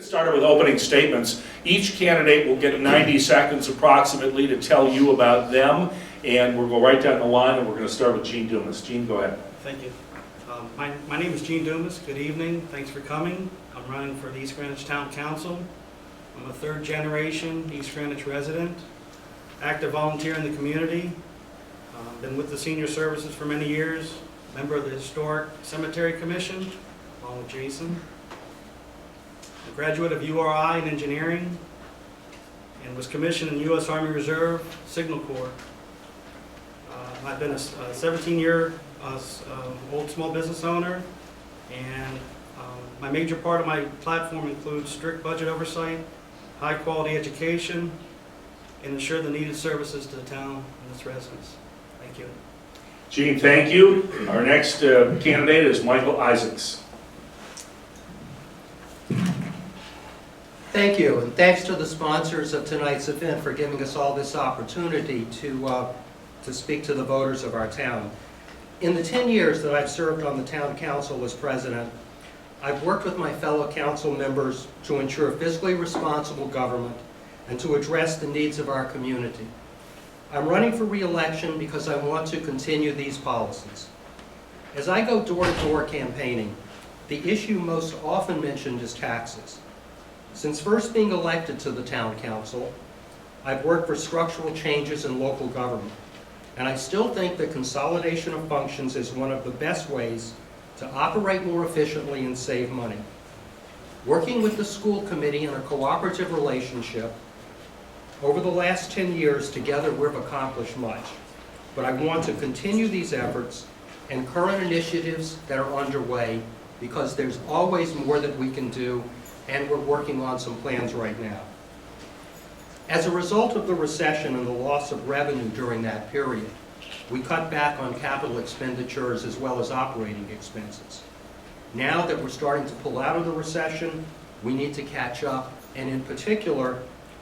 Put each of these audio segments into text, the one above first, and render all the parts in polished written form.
started with opening statements. Each candidate will get 90 seconds approximately to tell you about them, and we'll go right down the line, and we're going to start with Gene Dumas. Gene, go ahead. Thank you. My name is Gene Dumas. Good evening. Thanks for coming. I'm running for the East Greenwich Town Council. I'm a third-generation East Greenwich resident, active volunteer in the community. Been with the Senior Services for many years, member of the Historic Cemetery Commission, along with Jason. A graduate of URI in engineering, and was commissioned in U.S. Army Reserve Signal Corps. I've been a 17-year old small business owner, and my major part of my platform includes strict budget oversight, high quality education, and ensure the needed services to the town and its residents. Thank you. Gene, thank you. Our next candidate is Michael Isaacs. Thank you, and thanks to the sponsors of tonight's event for giving us all this opportunity to speak to the voters of our town. In the 10 years that I've served on the town council as president, I've worked with my fellow council members to ensure fiscally responsible government and to address the needs of our community. I'm running for re-election because I want to continue these policies. As I go door-to-door campaigning, the issue most often mentioned is taxes. Since first being elected to the town council, I've worked for structural changes in local government, and I still think that consolidation of functions is one of the best ways to operate more efficiently and save money. Working with the school committee in a cooperative relationship, over the last 10 years together we've accomplished much, but I want to continue these efforts and current initiatives that are underway because there's always more that we can do, and we're working on some plans right now. As a result of the recession and the loss of revenue during that period, we cut back on capital expenditures as well as operating expenses. Now that we're starting to pull out of the recession, we need to catch up, and in particular, I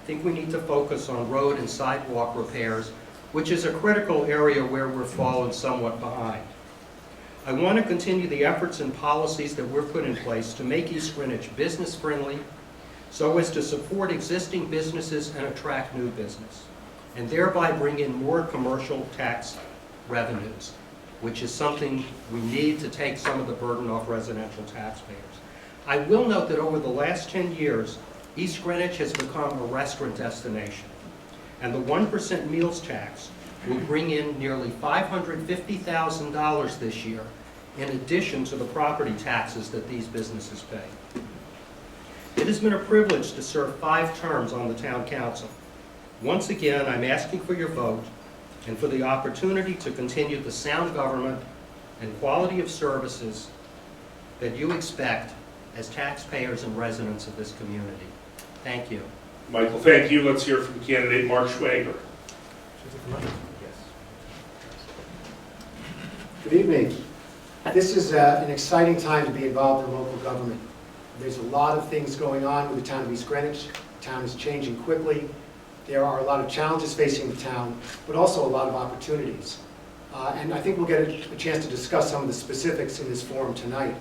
think we need to focus on road and sidewalk repairs, which is a critical area where we're fallen somewhat behind. I want to continue the efforts and policies that we've put in place to make East Greenwich business-friendly so as to support existing businesses and attract new business, and thereby bring in more commercial tax revenues, which is something we need to take some of the burden off residential taxpayers. I will note that over the last 10 years, East Greenwich has become a restaurant destination, and the 1% meals tax will bring in nearly $550,000 this year, in addition to the property taxes that these businesses pay. It has been a privilege to serve 5 terms on the town council. Once again, I'm asking for your vote and for the opportunity to continue the sound government and quality of services that you expect as taxpayers and residents of this community. Thank you. Michael, thank you. Let's hear from candidate Mark Schwager. Good evening. This is an exciting time to be involved in local government. There's a lot of things going on with the town of East Greenwich. The town is changing quickly. There are a lot of challenges facing the town, but also a lot of opportunities. And I think we'll get a chance to discuss some of the specifics in this forum tonight.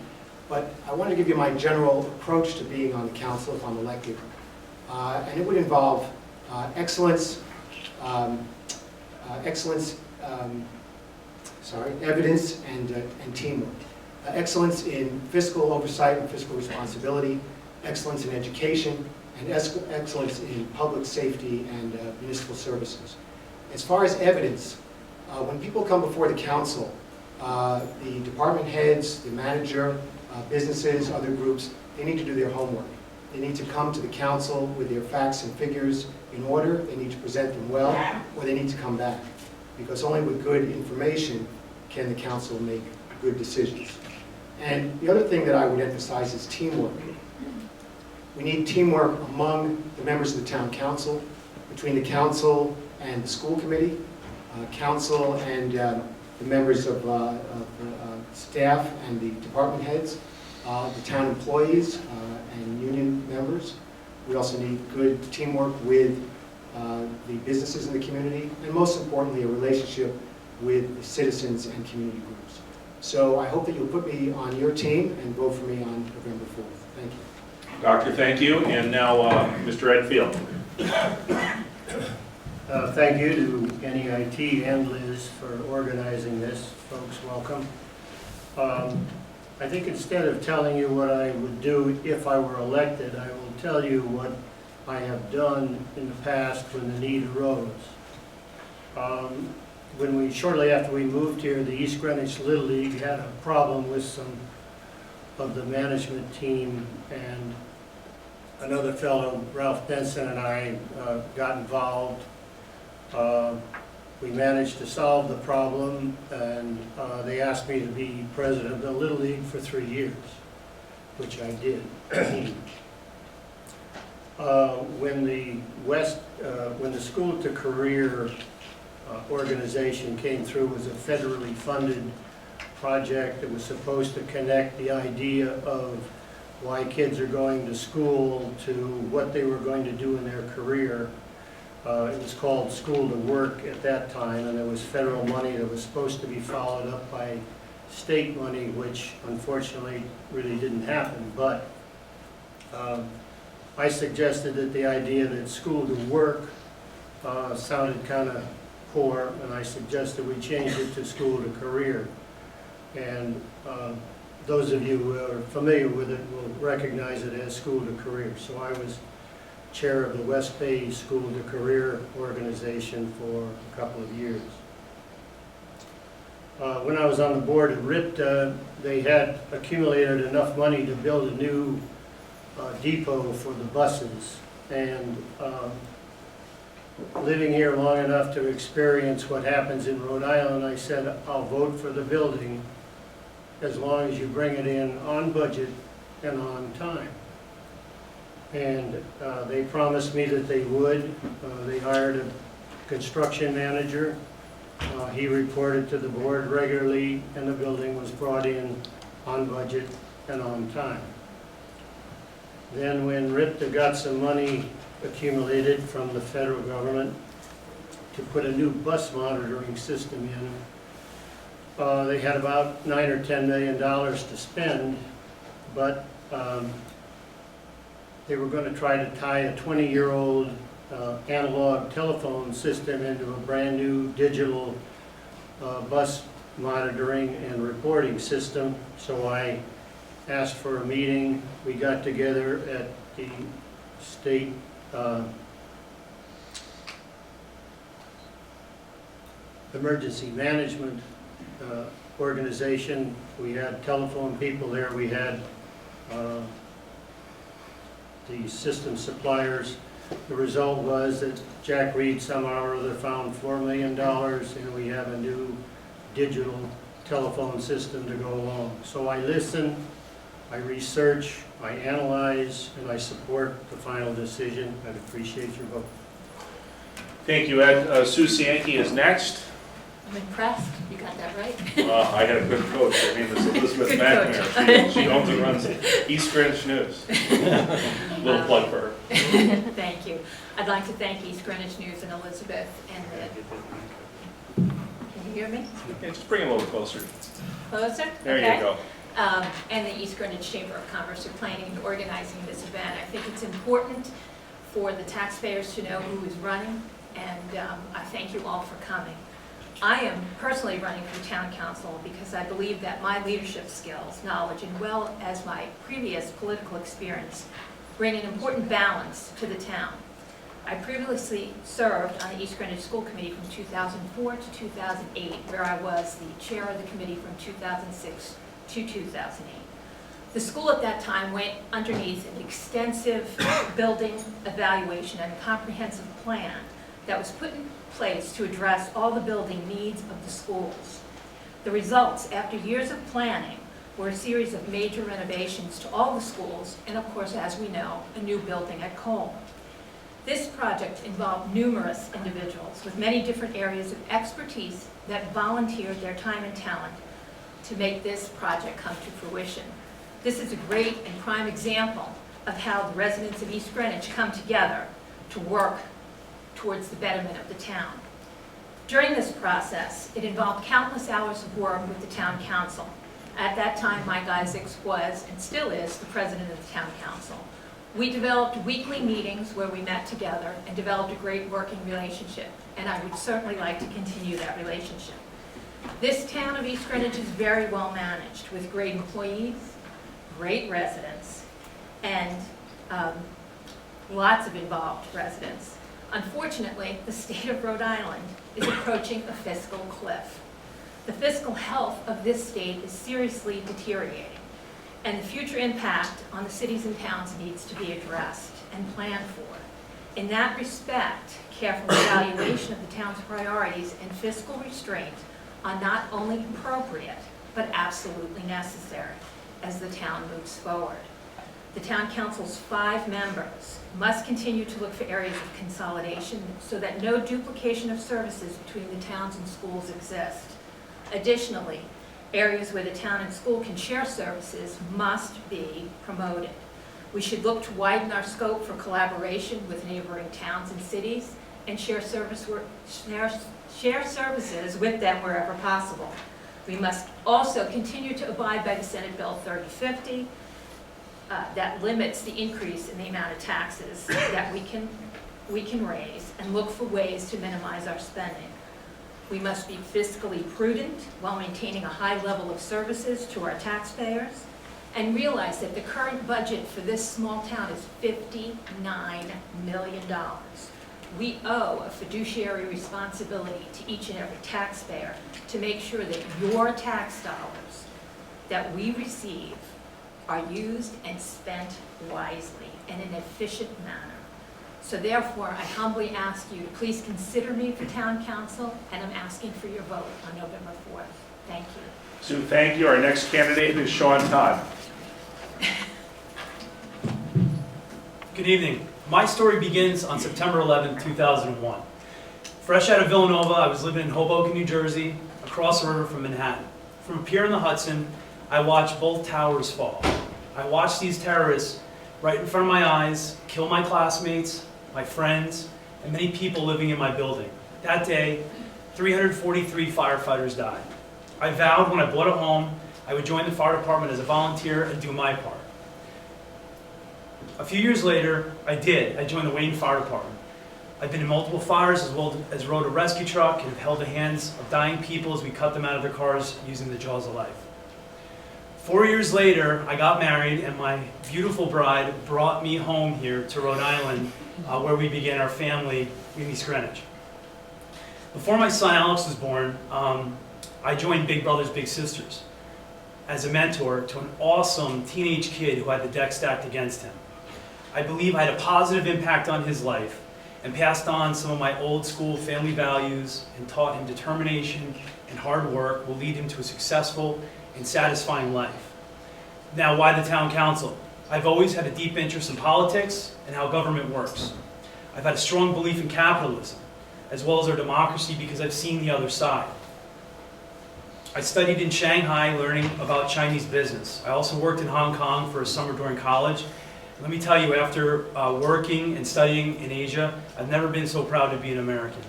But I want to give you my general approach to being on the council if I'm elected. And it would involve evidence and teamwork. Excellence in fiscal oversight and fiscal responsibility, excellence in education, and excellence in public safety and municipal services. As far as evidence, when people come before the council, the department heads, the manager, businesses, other groups, they need to do their homework. They need to come to the council with their facts and figures in order. They need to present them well, or they need to come back. Because only with good information can the council make good decisions. And the other thing that I would emphasize is teamwork. We need teamwork among the members of the town council, between the council and the school committee, council and the members of staff and the department heads, the town employees and union members. We also need good teamwork with the businesses in the community, and most importantly, a relationship with the citizens and community groups. So I hope that you'll put me on your team and vote for me on November 4th. Thank you. Doctor, thank you. And now, Mr. Ed Field. Thank you to NEIT and Liz for organizing this. Folks, welcome. I think instead of telling you what I would do if I were elected, I will tell you what I have done in the past when the need arose. Shortly after we moved here, the East Greenwich Little League had a problem with some of the management team, and another fellow, Ralph Benson, and I got involved. We managed to solve the problem, and they asked me to be president of the Little League for 3 years, which I did. When the School to Career organization came through, was a federally funded project that was supposed to connect the idea of why kids are going to school to what they were going to do in their career. It was called School to Work at that time, and there was federal money that was supposed to be followed up by state money, which unfortunately really didn't happen. But I suggested that the idea that School to Work sounded kind of poor, and I suggested we change it to School to Career. And those of you who are familiar with it will recognize it as School to Career. So I was chair of the West Bay School to Career organization for a couple of years. When I was on the board at RIPTA, they had accumulated enough money to build a new depot for the buses. And living here long enough to experience what happens in Rhode Island, I said, I'll vote for the building as long as you bring it in on budget and on time. And they promised me that they would. They hired a construction manager. He reported to the board regularly, and the building was brought in on budget and on time. Then when RIPTA got some money accumulated from the federal government to put a new bus monitoring system in, they had about $9 or $10 million to spend, but they were going to try to tie a 20-year-old analog telephone system into a brand new digital bus monitoring and reporting system. So I asked for a meeting. We got together at the state emergency management organization. We had telephone people there. We had the system suppliers. The result was that Jack Reed somehow or other found $4 million, and we have a new digital telephone system to go along. So I listen, I research, I analyze, and I support the final decision. I'd appreciate your vote. Thank you, Ed. Sue Sankey is next. I'm impressed. You got that right. I had a good coach. Her name is Elizabeth Good McNamara. She owns and runs East Greenwich News. Little plug for her. Thank you. I'd like to thank East Greenwich News and Elizabeth and can you hear me? Yeah, just bring it a little closer. Closer? There Okay. you go. And the East Greenwich Chamber of Commerce for planning and organizing this event. I think it's important for the taxpayers to know who is running, and I thank you all for coming. I am personally running for town council because I believe that my leadership skills, knowledge, and well as my previous political experience bring an important balance to the town. I previously served on the East Greenwich School Committee from 2004 to 2008, where I was the chair of the committee from 2006 to 2008. The school at that time went underneath an extensive building evaluation and a comprehensive plan that was put in place to address all the building needs of the schools. The results, after years of planning, were a series of major renovations to all the schools, and of course, as we know, a new building at Cole. This project involved numerous individuals with many different areas of expertise that volunteered their time and talent to make this project come to fruition. This is a great and prime example of how the residents of East Greenwich come together to work towards the betterment of the town. During this process, it involved countless hours of work with the town council. At that time, Mike Isaacs was, and still is, the president of the town council. We developed weekly meetings where we met together and developed a great working relationship, and I would certainly like to continue that relationship. This town of East Greenwich is very well managed with great employees, great residents, and lots of involved residents. Unfortunately, the state of Rhode Island is approaching a fiscal cliff. The fiscal health of this state is seriously deteriorating, and the future impact on the cities and towns needs to be addressed and planned for. In that respect, careful evaluation of the town's priorities and fiscal restraint are not only appropriate, but absolutely necessary as the town moves forward. The town council's 5 members must continue to look for areas of consolidation so that no duplication of services between the towns and schools exist. Additionally, areas where the town and school can share services must be promoted. We should look to widen our scope for collaboration with neighboring towns and cities and share services with them wherever possible. We must also continue to abide by the Senate Bill 3050 that limits the increase in the amount of taxes that we can raise and look for ways to minimize our spending. We must be fiscally prudent while maintaining a high level of services to our taxpayers and realize that the current budget for this small town is $59 million. We owe a fiduciary responsibility to each and every taxpayer to make sure that your tax dollars that we receive are used and spent wisely in an efficient manner. So therefore, I humbly ask you to please consider me for town council, and I'm asking for your vote on November 4th. Thank you. Sue, thank you. Our next candidate is Sean Todd. Good evening. My story begins on September 11, 2001. Fresh out of Villanova, I was living in Hoboken, New Jersey, across the river from Manhattan. From a pier in the Hudson, I watched both towers fall. I watched these terrorists right in front of my eyes kill my classmates, my friends, and many people living in my building. That day, 343 firefighters died. I vowed when I bought a home, I would join the fire department as a volunteer and do my part. A few years later, I did. I joined the Wayne Fire Department. I've been in multiple fires as well as rode a rescue truck and have held the hands of dying people as we cut them out of their cars using the jaws of life. 4 years later, I got married, and my beautiful bride brought me home here to Rhode Island, where we began our family in East Greenwich. Before my son Alex was born, I joined Big Brothers Big Sisters as a mentor to an awesome teenage kid who had the deck stacked against him. I believe I had a positive impact on his life and passed on some of my old school family values and taught him determination and hard work will lead him to a successful and satisfying life. Now, why the town council? I've always had a deep interest in politics and how government works. I've had a strong belief in capitalism, as well as our democracy, because I've seen the other side. I studied in Shanghai, learning about Chinese business. I also worked in Hong Kong for a summer during college. Let me tell you, after working and studying in Asia, I've never been so proud to be an American.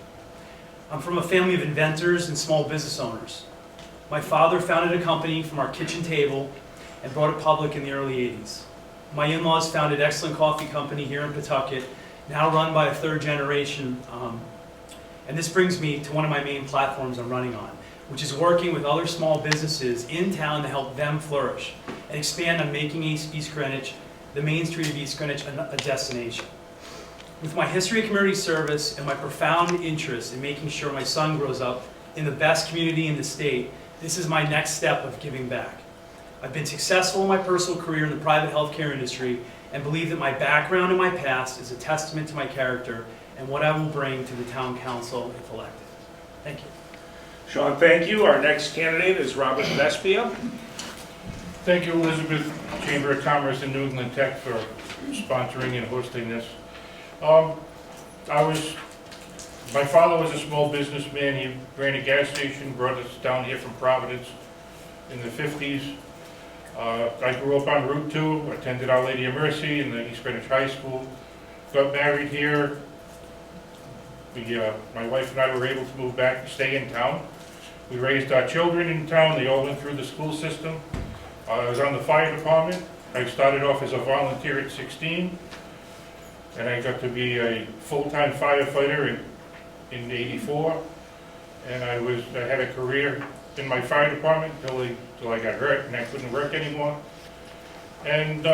I'm from a family of inventors and small business owners. My father founded a company from our kitchen table and brought it public in the early 80s. My in-laws founded Excellent Coffee Company here in Pawtucket, now run by a third generation. And this brings me to one of my main platforms I'm running on, which is working with other small businesses in town to help them flourish and expand on making East Greenwich, the main street of East Greenwich, a destination. With my history of community service and my profound interest in making sure my son grows up in the best community in the state, this is my next step of giving back. I've been successful in my personal career in the private healthcare industry and believe that my background and my past is a testament to my character and what I will bring to the town council if elected. Thank you. Sean, thank you. Our next candidate is Robert Vespia. Thank you, Elizabeth Chamber of Commerce and New England Tech for sponsoring and hosting this. My father was a small businessman. He ran a gas station, brought us down here from Providence in the 50s. I grew up on Route 2, attended Our Lady of Mercy in the East Greenwich High School, got married here. My wife and I were able to move back and stay in town. We raised our children in town. They all went through the school system. I was on the fire department. I started off as a volunteer at 16, and I got to be a full-time firefighter in '84, and I had a career in my fire department till I got hurt and I couldn't work anymore. And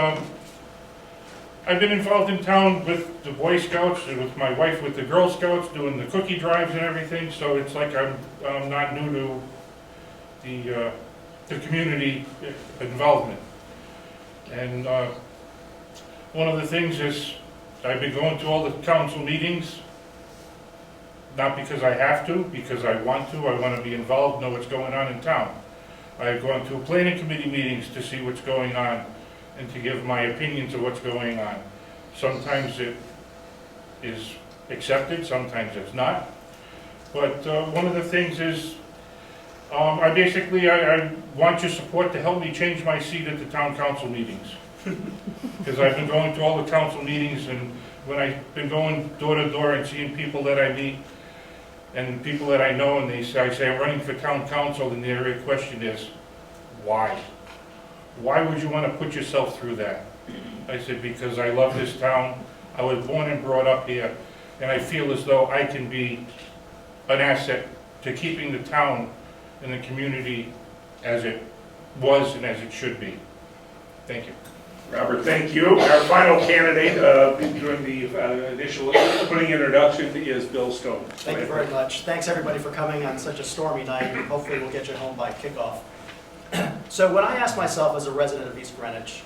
I've been involved in town with the Boy Scouts and with my wife with the Girl Scouts, doing the cookie drives and everything, so it's like I'm not new to the community involvement. And one of the things is I've been going to all the council meetings, not because I have to, because I want to. I want to be involved, know what's going on in town. I've gone to planning committee meetings to see what's going on and to give my opinions of what's going on. Sometimes it is accepted, sometimes it's not. But one of the things is, I want your support to help me change my seat at the town council meetings. Because I've been going to all the council meetings, and when I've been going door to door and seeing people that I meet and people that I know, and I say I'm running for town council, and their question is, why? Why would you want to put yourself through that? I said, because I love this town. I was born and brought up here, and I feel as though I can be an asset to keeping the town and the community as it was and as it should be. Thank you. Robert, thank you. Our final candidate during the initial opening introduction is Bill Stone. Thank you very much. Thanks everybody for coming on such a stormy night. Hopefully we'll get you home by kickoff. So when I ask myself as a resident of East Greenwich,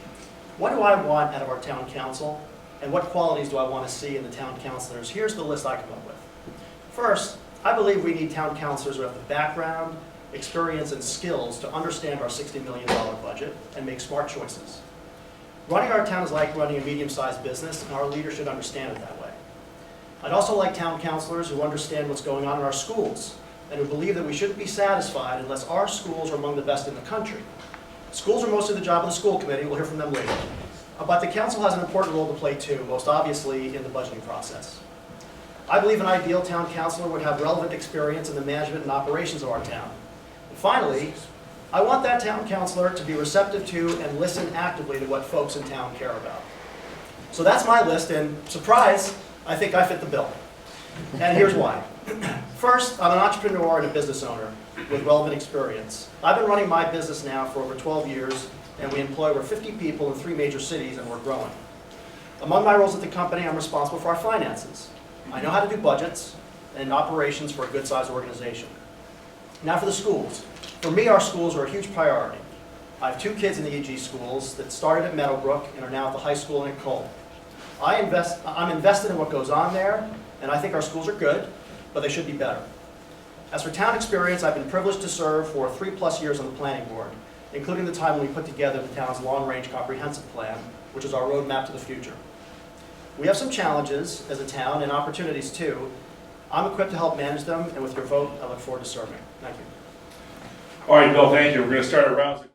what do I want out of our town council and what qualities do I want to see in the town councilors? Here's the list I come up with. First, I believe we need town councilors who have the background, experience, and skills to understand our $60 million budget and make smart choices. Running our town is like running a medium-sized business, and our leaders should understand it that way. I'd also like town councilors who understand what's going on in our schools and who believe that we shouldn't be satisfied unless our schools are among the best in the country. Schools are mostly the job of the school committee. We'll hear from them later. But the council has an important role to play too, most obviously in the budgeting process. I believe an ideal town councilor would have relevant experience in the management and operations of our town. And finally, I want that town councilor to be receptive to and listen actively to what folks in town care about. So that's my list, and surprise, I think I fit the bill. And here's why. First, I'm an entrepreneur and a business owner with relevant experience. I've been running my business now for over 12 years, and we employ over 50 people in 3 major cities, and we're growing. Among my roles at the company, I'm responsible for our finances. I know how to do budgets and operations for a good-sized organization. Now for the schools. For me, our schools are a huge priority. I have 2 kids in the EG schools that started at Meadowbrook and are now at the high school in Cole. I'm invested in what goes on there, and I think our schools are good, but they should be better. As for town experience, I've been privileged to serve for 3+ years on the planning board, including the time when we put together the town's long-range comprehensive plan, which is our roadmap to the future. We have some challenges as a town and opportunities too. I'm equipped to help manage them, and with your vote, I look forward to serving. Thank you. All right, Bill, thank you. We're going to start a round.